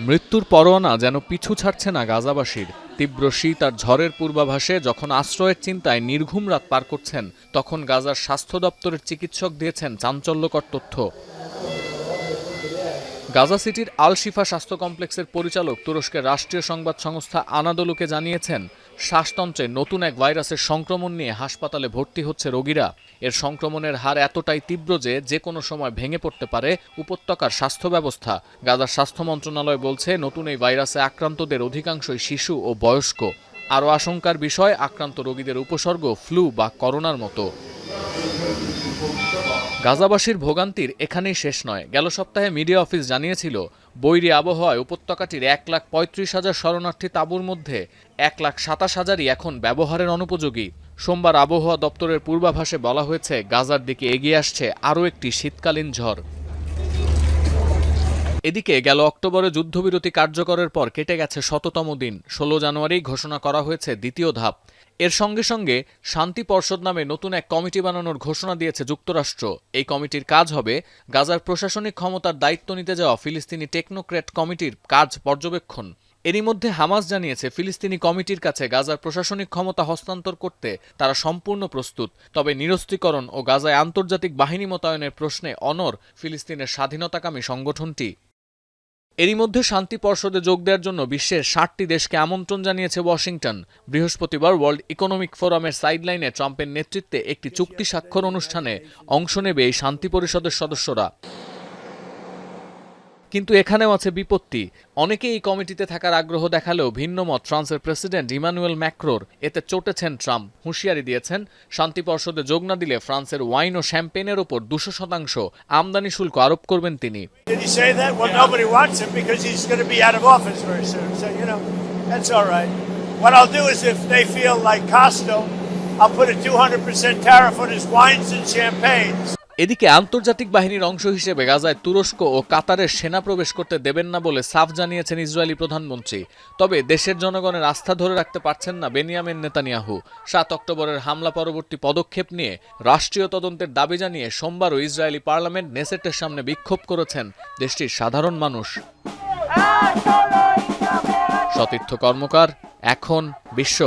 মৃত্যুর পরোয়ানা যেন পিছু ছাড়ছে না গাজাবাসীর। তীব্র শীত আর ঝড়ের পূর্বাভাসে যখন আশ্রয়ের চিন্তায় নির্ঘুম রাত পার করছেন, তখন গাজার স্বাস্থ্য দপ্তরের চিকিৎসক দিয়েছেন চাঞ্চল্যকর তথ্য। গাজা সিটির আল শিফা স্বাস্থ্য কমপ্লেক্সের পরিচালক তুরস্কের রাষ্ট্রীয় সংবাদ সংস্থা আনাদোলুকে জানিয়েছেন, শ্বাসতন্ত্রে নতুন এক ভাইরাসের সংক্রমণ নিয়ে হাসপাতালে ভর্তি হচ্ছে রোগীরা। এর সংক্রমণের হার এতটাই তীব্র যে কোনো সময় ভেঙে পড়তে পারে উপত্যকার স্বাস্থ্য ব্যবস্থা। গাজার স্বাস্থ্য মন্ত্রণালয় বলছে, নতুন এই ভাইরাসে আক্রান্তদের অধিকাংশই শিশু ও বয়স্ক। আরও আশঙ্কার বিষয়, আক্রান্ত রোগীদের উপসর্গ ফ্লু বা করোনার মতো। গাজাবাসীর ভোগান্তির এখানেই শেষ নয়। গেল সপ্তাহে মিডিয়া অফিস জানিয়েছিল, বৈরী আবহাওয়ায় উপত্যকাটির 1,35,000 শরণার্থী তাঁবুর মধ্যে 1,27,000ই এখন ব্যবহারের অনুপযোগী। সোমবার আবহাওয়া দপ্তরের পূর্বাভাসে বলা হয়েছে, গাজার দিকে এগিয়ে আসছে আরও একটি শীতকালীন ঝড়। এদিকে গেল অক্টোবরে যুদ্ধবিরতি কার্যকরের পর কেটে গেছে ১০০তম দিন। ১৬ জানুয়ারি ঘোষণা করা হয়েছে দ্বিতীয় ধাপ। এর সঙ্গে সঙ্গে শান্তি পর্ষদ নামে নতুন এক কমিটি বানানোর ঘোষণা দিয়েছে যুক্তরাষ্ট্র। এই কমিটির কাজ হবে গাজার প্রশাসনিক ক্ষমতার দায়িত্ব নিতে যাওয়া ফিলিস্তিনি টেকনোক্র্যাট কমিটির কাজ পর্যবেক্ষণ। এরই মধ্যে হামাস জানিয়েছে, ফিলিস্তিনি কমিটির কাছে গাজার প্রশাসনিক ক্ষমতা হস্তান্তর করতে তারা সম্পূর্ণ প্রস্তুত। তবে নিরস্ত্রীকরণ ও গাজায় আন্তর্জাতিক বাহিনী মোতায়েনের প্রশ্নে অনড় ফিলিস্তিনের স্বাধীনতাকামী সংগঠনটি। এরই মধ্যে শান্তি পর্ষদে যোগ দেওয়ার জন্য বিশ্বের ৬০টি দেশকে আমন্ত্রণ জানিয়েছে ওয়াশিংটন। বৃহস্পতিবার ওয়ার্ল্ড ইকোনমিক ফোরামের সাইডলাইনে ট্রাম্পের নেতৃত্বে একটি চুক্তি স্বাক্ষর অনুষ্ঠানে অংশ নেবে এই শান্তি পরিষদের সদস্যরা। কিন্তু এখানেও আছে বিপত্তি। অনেকে এই কমিটিতে থাকার আগ্রহ দেখালেও ভিন্নমত ফ্রান্সের প্রেসিডেন্ট ইমানুয়েল ম্যাক্রোর। এতে চটেছেন ট্রাম্প। হুঁশিয়ারি দিয়েছেন, শান্তি পর্ষদে যোগ না দিলে ফ্রান্সের ওয়াইন ও শ্যাম্পেনের ওপর ২০০% আমদানি শুল্ক আরোপ করবেন তিনি। এদিকে আন্তর্জাতিক বাহিনীর অংশ হিসেবে গাজায় তুরস্ক ও কাতারের সেনা প্রবেশ করতে দেবেন না বলে সাফ জানিয়েছেন ইসরায়েলি প্রধানমন্ত্রী। তবে দেশের জনগণের আস্থা ধরে রাখতে পারছেন না বেনিয়ামিন নেতানিয়াহু। ৭ অক্টোবরের হামলা পরবর্তী পদক্ষেপ নিয়ে রাষ্ট্রীয় তদন্তের দাবি জানিয়ে সোমবারও ইসরায়েলি পার্লামেন্ট নেসেটের সামনে বিক্ষোভ করেছেন দেশটির সাধারণ মানুষ। সতীর্থ কর্মকার, এখন বিশ্ব।